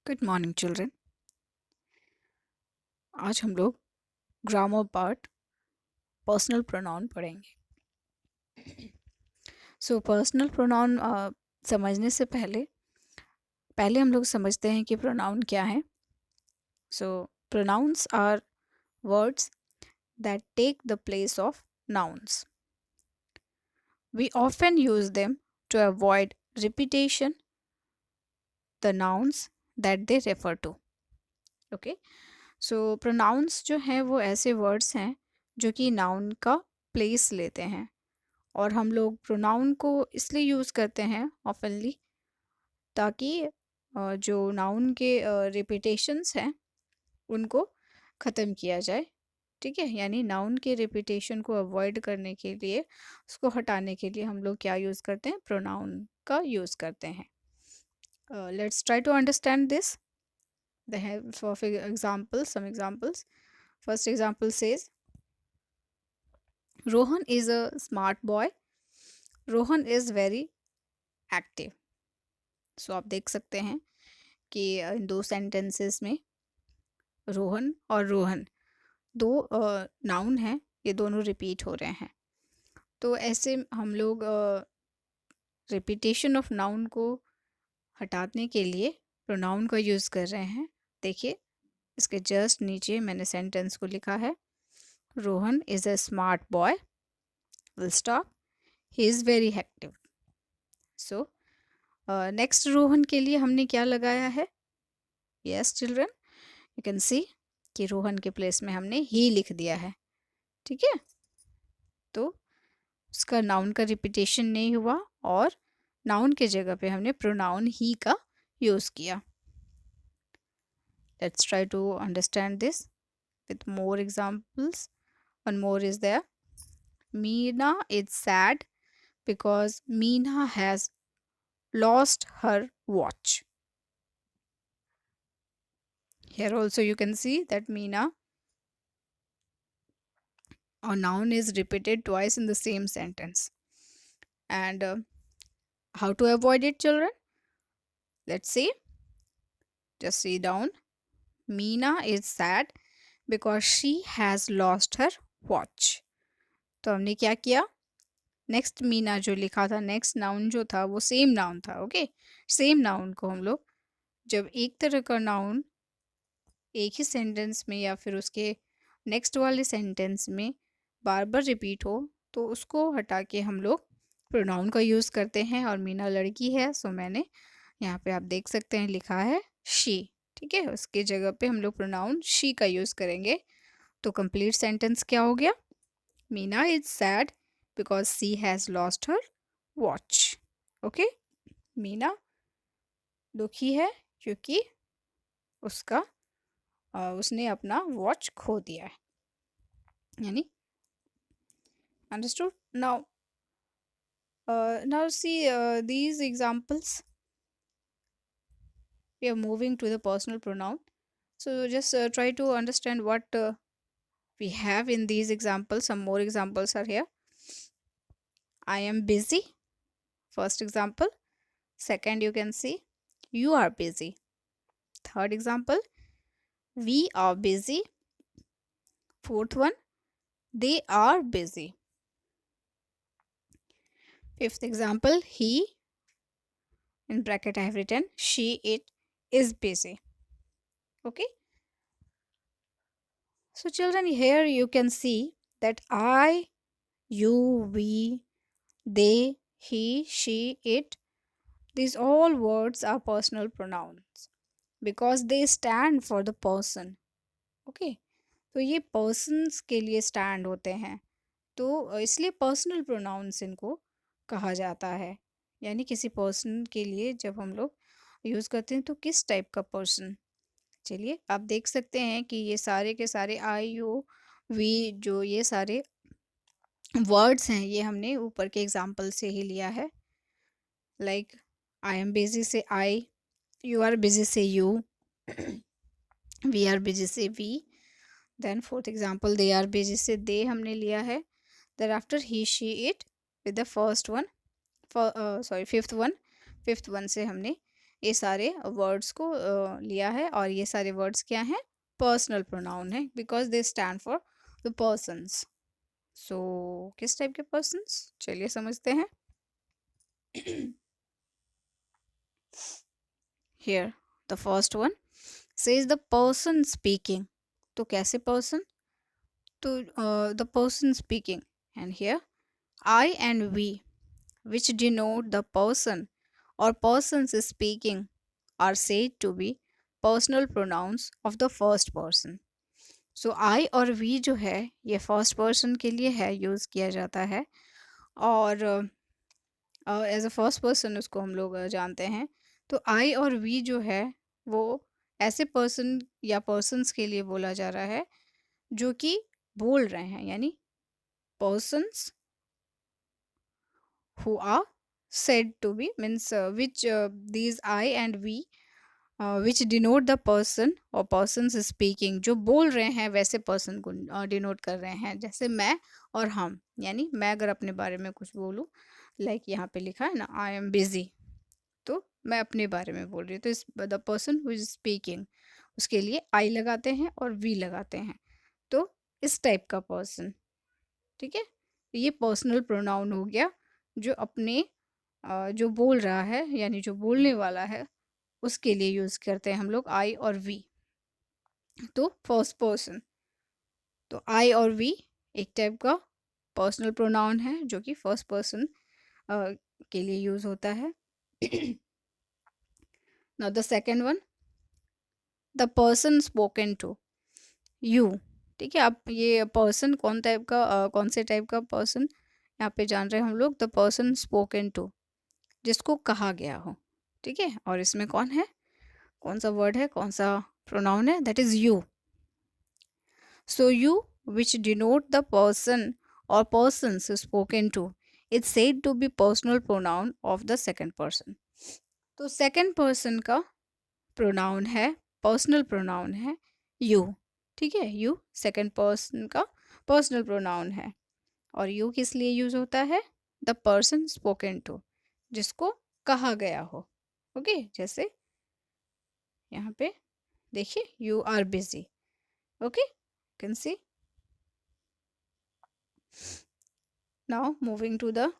Good morning children. आज हम लोग ग्रामर पार्ट पर्सनल प्रोनाउन पढ़ेंगे। पर्सनल प्रोनाउन समझने से पहले पहले हम लोग समझते हैं कि प्रोनाउन क्या है। Pronouns are words that take the place of nouns. We often use them to avoid repetition the nouns that they refer to. Okay? Pronouns जो हैं वो ऐसे वर्ड्स हैं जो कि नाउन का प्लेस लेते हैं, और हम लोग प्रोनाउन को इसलिए यूज़ करते हैं ऑफनली ताकि जो नाउन के रिपीटेशंस हैं उनको ख़त्म किया जाए। ठीक है, यानी नाउन के रिपीटेशन को अवॉइड करने के लिए, उसको हटाने के लिए हम लोग क्या यूज़ करते हैं, प्रोनाउन का यूज़ करते हैं। Let's try to understand this. They have for examples, some examples. First example says, Rohan is a smart boy. Rohan is very active. आप देख सकते हैं कि इन दो सेंटेंसेस में रोहन और रोहन दो नाउन हैं, ये दोनों रिपीट हो रहे हैं। तो ऐसे हम लोग रिपीटेशन ऑफ नाउन को हटाने के लिए प्रोनाउन का यूज़ कर रहे हैं। देखिए, इसके जस्ट नीचे मैंने सेंटेंस को लिखा है, Rohan is a smart boy, will stop, he is very active. Next Rohan के लिए हमने क्या लगाया है? Yes children, you can see कि रोहन के प्लेस में हमने ही लिख दिया है। ठीक है, तो उसका नाउन का रिपीटेशन नहीं हुआ और नाउन के जगह पे हमने प्रोनाउन ही का यूज़ किया। Let's try to understand this with more examples. One more is there. Meena is sad because Meena has lost her watch. Here also you can see that Meena, a noun, is repeated twice in the same sentence. And how to avoid it, children? Let's see. Just see down. Meena is sad because she has lost her watch. तो हमने क्या किया? Next Meena जो लिखा था, next noun जो था वो सेम नाउन था। ओके, सेम नाउन को हम लोग, जब एक तरह का नाउन एक ही सेंटेंस में या फिर उसके नेक्स्ट वाले सेंटेंस में बार बार रिपीट हो, तो उसको हटा के हम लोग प्रोनाउन का यूज़ करते हैं। और मीना लड़की है, सो मैंने यहाँ पे आप देख सकते हैं लिखा है शी। ठीक है, उसके जगह पे हम लोग प्रोनाउन शी का यूज़ करेंगे। तो कंप्लीट सेंटेंस क्या हो गया? Meena is sad because she has lost her watch. Okay, Meena दुखी है क्योंकि उसने अपना वॉच खो दिया है, यानी understood. Now see these examples. We are moving to the personal pronoun, so just try to understand what we have in these examples. Some more examples are here. I am busy, first example. Second, you can see you are busy. Third example, we are busy. Fourth one, they are busy. Fifth example, he, in bracket I have written she, it is busy. Okay, so children, here you can see that I, you, we, they, he, she, it, these all words are personal pronouns because they stand for the person. Okay, तो ये persons के लिए stand होते हैं, तो इसलिए personal pronouns इनको कहा जाता है। यानी किसी पर्सन के लिए जब हम लोग यूज़ करते हैं तो किस टाइप का पर्सन। चलिए, आप देख सकते हैं कि ये सारे के सारे आई, यू, वी, जो ये सारे वर्ड्स हैं, ये हमने ऊपर के एग्जाम्पल से ही लिया है। लाइक आई एम बिजी से आई, यू आर बिजी से यू, वी आर बिजी से we. Then fourth example, they are busy से दे हमने लिया है। Then after he, she, it with the first one, fifth one से हमने ये सारे वर्ड्स को लिया है, और ये सारे वर्ड्स क्या हैं? पर्सनल प्रोनाउन है, because they stand for the persons. So किस टाइप के पर्सन्स, चलिए समझते हैं। Here, the first one says the person speaking. तो कैसे person? तो the person speaking. And here, I and we, which denote the person or persons speaking, are said to be personal pronouns of the first person. So I और we जो है ये first person के लिए है, use किया जाता है, और एज अ फर्स्ट पर्सन उसको हम लोग जानते हैं। तो आई और वी जो है वो ऐसे पर्सन या पर्सन्स के लिए बोला जा रहा है जो कि बोल रहे हैं, यानी persons who are said to be, means which these I and we which denote the person or persons speaking, जो बोल रहे हैं वैसे पर्सन को डिनोट कर रहे हैं। जैसे मैं और हम, यानी मैं अगर अपने बारे में कुछ बोलूँ, लाइक यहाँ पे लिखा है ना, आई एम बिजी, तो मैं अपने बारे में बोल रही हूँ, तो इस the person who is speaking उसके लिए आई लगाते हैं और वी लगाते हैं, तो इस टाइप का पर्सन। ठीक है, ये पर्सनल प्रोनाउन हो गया, जो अपने जो बोल रहा है यानी जो बोलने वाला है उसके लिए यूज़ करते हैं हम लोग आई और वी। तो फर्स्ट पर्सन, तो आई और वी एक टाइप का पर्सनल प्रोनाउन है जो कि फर्स्ट पर्सन के लिए यूज़ होता है। Now the second one, the person spoken to, you. ठीक है, अब ये पर्सन कौन टाइप का कौन से टाइप का पर्सन यहाँ पे जान रहे हैं हम लोग? द पर्सन स्पोकन टू, जिसको कहा गया हो। ठीक है, और इसमें कौन है, कौन सा वर्ड है, कौन सा प्रोनाउन है? That is you. So you which denote the person और persons spoken to, it's said to be personal pronoun of the second person. तो सेकेंड पर्सन का प्रोनाउन है, पर्सनल प्रोनाउन है यू। ठीक है, यू सेकेंड पर्सन का personal pronoun है, और यू किस लिए यूज होता है? द पर्सन स्पोकन टू, जिसको कहा गया हो। ओके, जैसे यहाँ पे देखिए, you are busy. Okay, can see. Now moving to the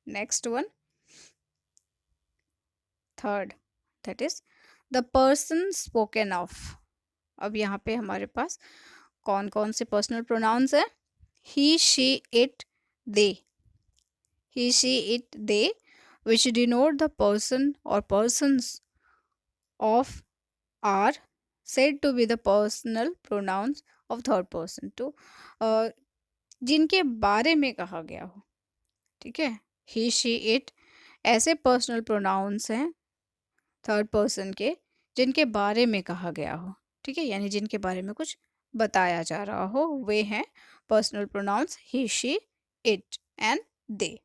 next one, third, that is the person spoken of. अब यहाँ पे हमारे पास कौन कौन से पर्सनल प्रोनाउंस हैं? He, she, it, they. He, she, it, they, which denote the person or persons of, are said to be the personal pronouns of third person। तो जिनके बारे में कहा गया हो। ठीक है, ही, शी, इट ऐसे पर्सनल प्रोनाउंस हैं थर्ड पर्सन के, जिनके बारे में कहा गया हो। ठीक है, यानी जिनके बारे में कुछ बताया जा रहा हो, वे हैं personal pronouns he, she, it and they.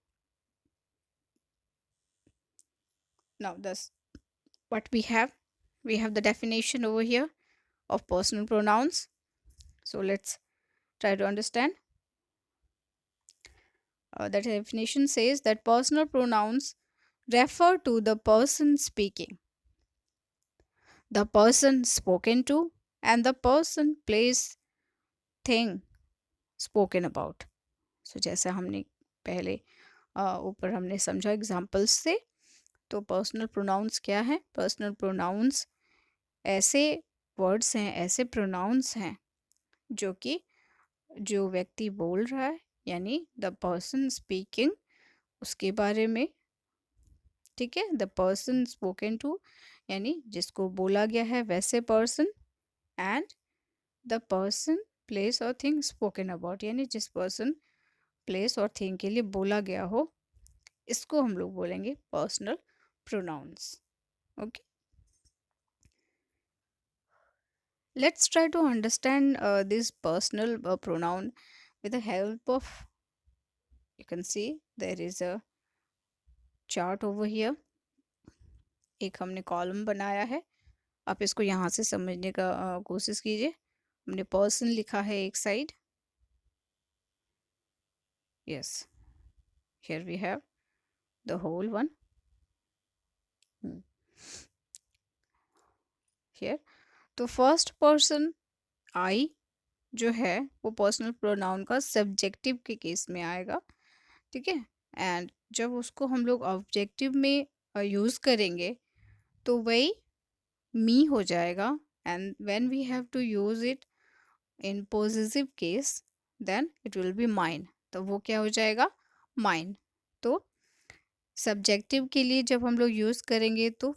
Now दस what we have the definition over here of personal pronouns. So let's try to understand. That definition says that personal pronouns refer to the person speaking, the person spoken to, and the person, place, thing spoken about. So जैसा हमने पहले ऊपर हमने समझा examples से, तो personal pronouns क्या है? पर्सनल प्रोनाउंस ऐसे वर्ड्स हैं, ऐसे प्रोनाउंस हैं जो कि जो व्यक्ति बोल रहा है, यानी द पर्सन स्पीकिंग, उसके बारे में। ठीक है, द पर्सन स्पोकन टू, यानी जिसको बोला गया है वैसे person, and the person, place और थिंग स्पोकन अबाउट, यानी जिस पर्सन, प्लेस और थिंग के लिए बोला गया हो, इसको हम लोग बोलेंगे personal pronouns. Okay, let's try to understand this personal pronoun with the help of, you can see there is a chart over here। एक हमने कॉलम बनाया है, आप इसको यहाँ से समझने का कोशिश कीजिए। हमने पर्सन लिखा है एक side, yes, here we have the whole one. Here. तो फर्स्ट पर्सन आई जो है वो पर्सनल प्रोनाउन का सब्जेक्टिव के केस में आएगा, ठीक है। एंड जब उसको हम लोग ऑब्जेक्टिव में यूज़ करेंगे तो वही मी हो जाएगा। And when we have to use it in positive case then it will be mine, तो वो क्या हो जाएगा, माइन। तो सब्जेक्टिव के लिए जब हम लोग यूज़ करेंगे तो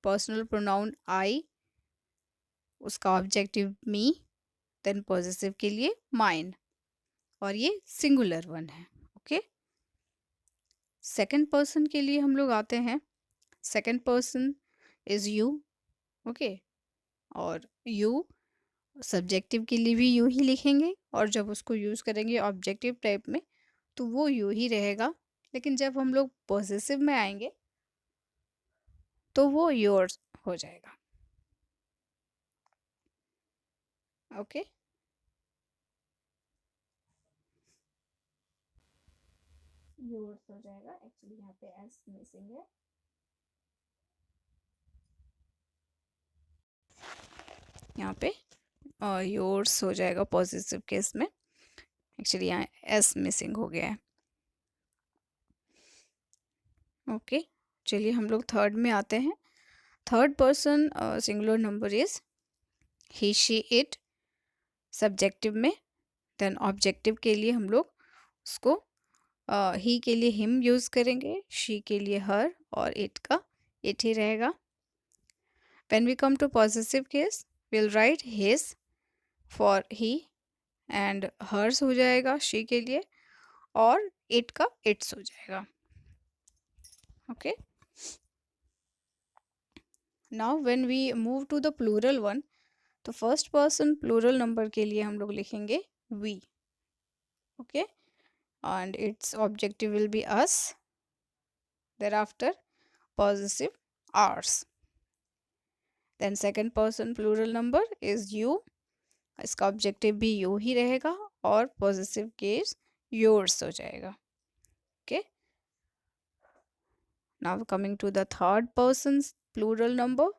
पर्सनल प्रोनाउन आई, उसका ऑब्जेक्टिव मी, देन पॉजिटिव के लिए माइन, और ये सिंगुलर वन है, ओके। सेकंड पर्सन के लिए हम लोग आते हैं। Second person is you, okay. और यू सब्जेक्टिव के लिए भी यू ही लिखेंगे, और जब उसको यूज़ करेंगे ऑब्जेक्टिव टाइप में तो वो यू ही रहेगा। लेकिन जब हम लोग पॉसेसिव में आएंगे तो वो योर्स हो जाएगा, ओके। योर्स हो जाएगा, एक्चुअली यहाँ पे एस मिसिंग है। यहाँ पे योर्स हो जाएगा पॉजिटिव केस में, एक्चुअली यहाँ एस मिसिंग हो गया है, ओके। चलिए हम लोग थर्ड में आते हैं। Third person singular number is he she it subjective में। देन ऑब्जेक्टिव के लिए हम लोग उसको ही के लिए हिम यूज़ करेंगे, शी के लिए हर, और इट का इट ही रहेगा। When we come to possessive case will write his for he, and hers हो जाएगा शी के लिए, और इट का इट्स हो जाएगा, okay. Now when we move to the plural one, तो फर्स्ट पर्सन प्लूरल नंबर के लिए हम लोग लिखेंगे we, okay. And its objective will be us, thereafter possessive ours. Then second person plural number is you, इसका objective भी you ही रहेगा, और पॉजिटिव केस योर्स हो जाएगा, okay. Now coming to the third person's plural number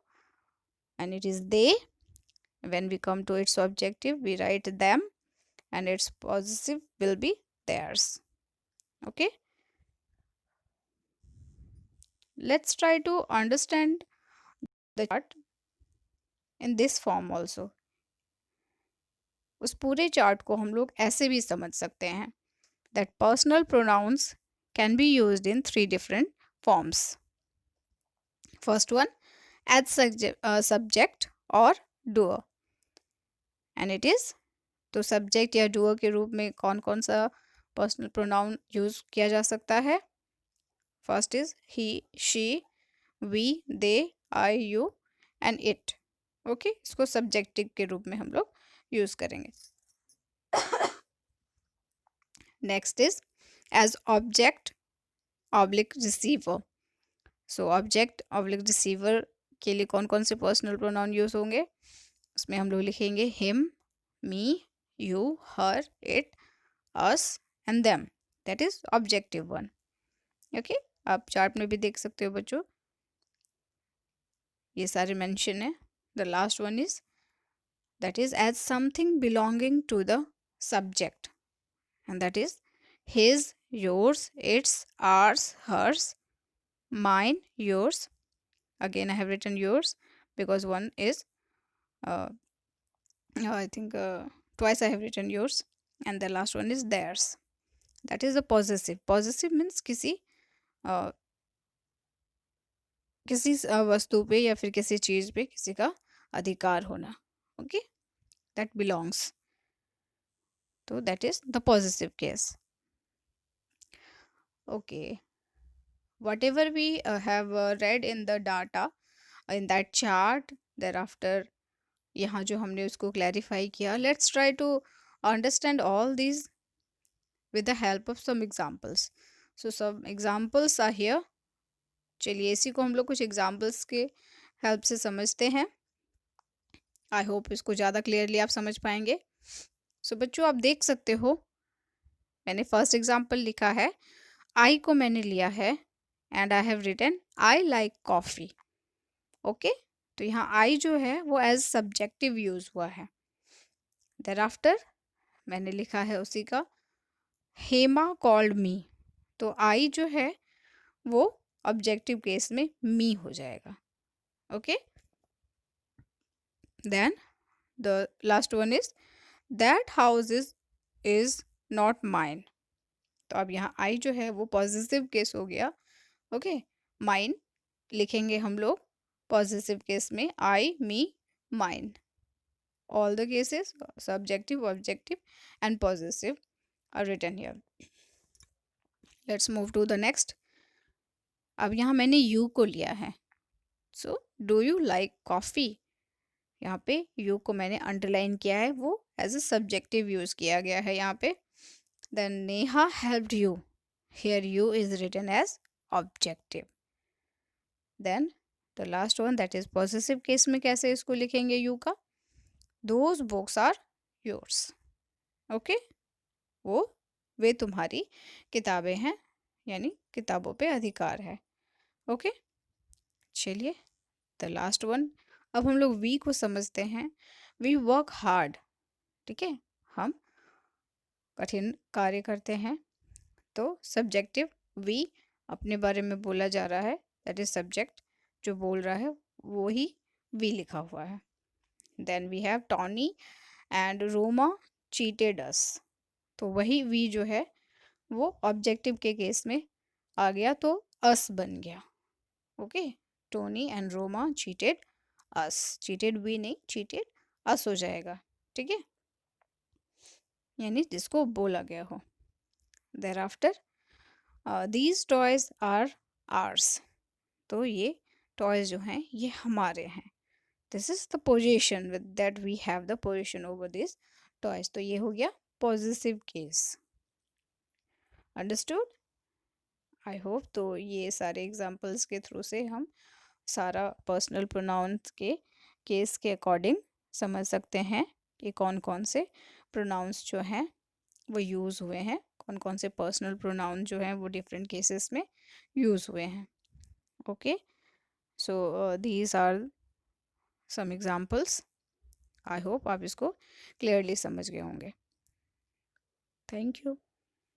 and it is they. When we come to its objective we write them, and its possessive will be theirs, okay. Let's try to understand the chart in this form also. उस पूरे chart को हम लोग ऐसे भी समझ सकते हैं that personal pronouns can be used in 3 different forms. First one, as subject or doer, and it is, तो subject या doer के रूप में कौन कौन सा personal pronoun यूज किया जा सकता है? First is he, she, we, they, I, you and it, okay. इसको subjective के रूप में हम लोग यूज करेंगे। Next is as object oblique receiver. So object oblique receiver के लिए कौन कौन से पर्सनल प्रोनाउन यूज होंगे? उसमें हम लोग लिखेंगे him, me, you, her, it, us and them. That is objective one. Okay, आप चार्ट में भी देख सकते हो बच्चों, ये सारे मेंशन है। The last one is that is as something belonging to the subject, and that is his, yours, its, ours, hers, mine, yours. Again I have written yours because one is I think twice I have written yours, and the last one is theirs. That is the possessive. Possessive means किसी वस्तु पे या फिर किसी चीज पे किसी का अधिकार होना, okay, that belongs. So that is the possessive case, okay. Whatever we have read in the data in that chart, thereafter यहाँ जो हमने उसको क्लैरिफाई किया, let's try to understand all these with the help of some examples. So some examples are here. चलिए इसी को हम लोग कुछ एग्जाम्पल्स के हेल्प से समझते हैं। आई होप इसको ज़्यादा क्लियरली आप समझ पाएंगे। सो बच्चों आप देख सकते हो, मैंने फर्स्ट एग्जाम्पल लिखा है, आई को मैंने लिया है and I have written I like coffee. Okay, तो यहाँ आई जो है वो एज सब्जेक्टिव यूज हुआ है। देर आफ्टर मैंने लिखा है उसी का, हेमा कॉल्ड मी, तो आई जो है वो ऑब्जेक्टिव केस में मी हो जाएगा। Okay, then the last one is that house is not mine, तो अब यहाँ आई जो है वो पॉजिटिव केस हो गया। ओके, माइन लिखेंगे हम लोग पॉजिटिव केस में, I me mine, all the cases subjective, objective and possessive are written here. Let's move to the next. अब यहाँ मैंने you को लिया है, so do you like coffee, यहाँ पे you को मैंने अंडरलाइन किया है, वो एज अ सब्जेक्टिव यूज किया गया है यहाँ पे। then Neha helped you, here you is written as objective. then the last one that is possessive case में कैसे इसको लिखेंगे you का, those books are yours. Okay, वो वे तुम्हारी किताबें हैं, यानी किताबों पे अधिकार है। ओके, चलिए द लास्ट वन, अब हम लोग वी को समझते हैं। वी वर्क हार्ड, ठीक है, हम कठिन कार्य करते हैं, तो सब्जेक्टिव वी अपने बारे में बोला जा रहा है, दैट इज सब्जेक्ट जो बोल रहा है वो ही वी लिखा हुआ है। Then we have Tony and Roma cheated us, तो वही वी जो है वो ऑब्जेक्टिव के केस में आ गया, तो अस बन गया। Okay, Tony and Roma cheated us, cheated we नहीं, चीटेड अस हो जाएगा, ठीक है, यानी जिसको बोला गया हो। There after these toys are ours, तो ये टॉयज जो हैं ये हमारे हैं। This is the position with that we have the position over this toys, तो ये हो गया positive case. Understood, I hope. तो ये सारे एग्जाम्पल्स के थ्रू से हम सारा पर्सनल प्रोनाउंस के केस के अकॉर्डिंग समझ सकते हैं कि कौन कौन से प्रोनाउंस जो हैं वो यूज़ हुए हैं, कौन कौन से पर्सनल प्रोनाउन जो हैं वो डिफरेंट केसेस में यूज़ हुए हैं। Okay, so these are some examples. I hope आप इसको क्लियरली समझ गए होंगे। Thank you.